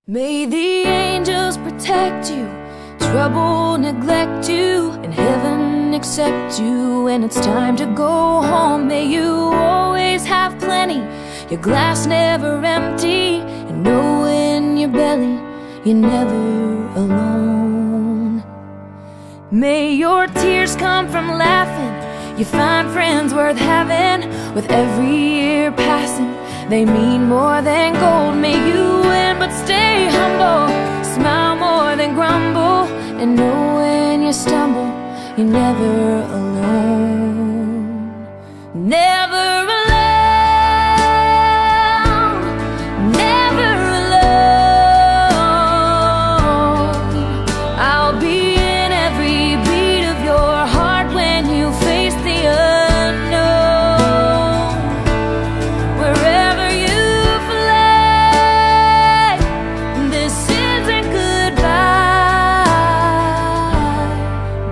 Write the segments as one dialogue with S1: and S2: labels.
S1: May the angels protect you, trouble neglect you, and heaven accept you when it's time to go home. May you always have plenty, your glass never empty, and know in your belly you're never alone. May your tears come from laughing, you find friends worth having. With every year passing, they mean more than gold. May you win but stay humble, smile more than grumble, and know when you stumble, you're never alone. Never alone, never alone. I'll be in every beat of your heart when you face the unknown. Wherever you fly, this isn't goodbye.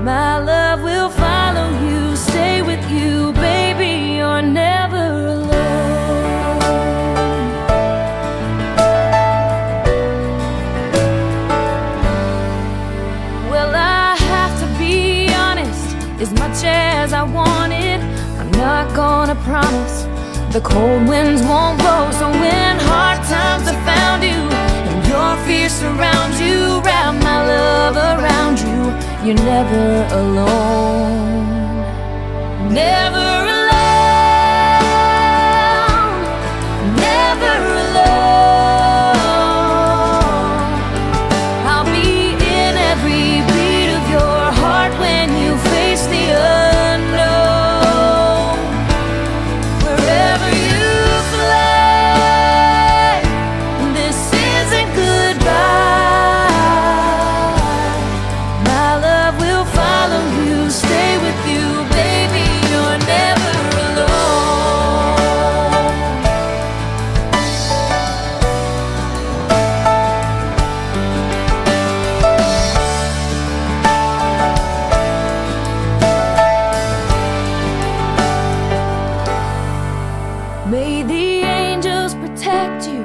S1: My love will follow you, stay with you, baby, you're never alone. Well, I have to be honest, as much as I want it, I'm not gonna promise the cold winds won't blow. So when hard times have found you and your fear surrounds you, wrap my love around you, you're never alone. Never alone, never alone. I'll be in every beat of your heart when you face the unknown. Wherever you fly, this isn't goodbye. My love will follow you, stay with you, baby, you're never alone. May the angels protect you,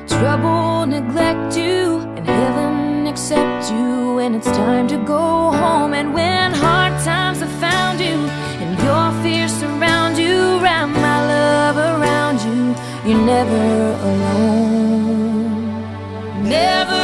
S1: trouble neglect you, and heaven accept you when it's time to go home. And when hard times have found you and your fears surround you, wrap my love around you, you're never alone. Never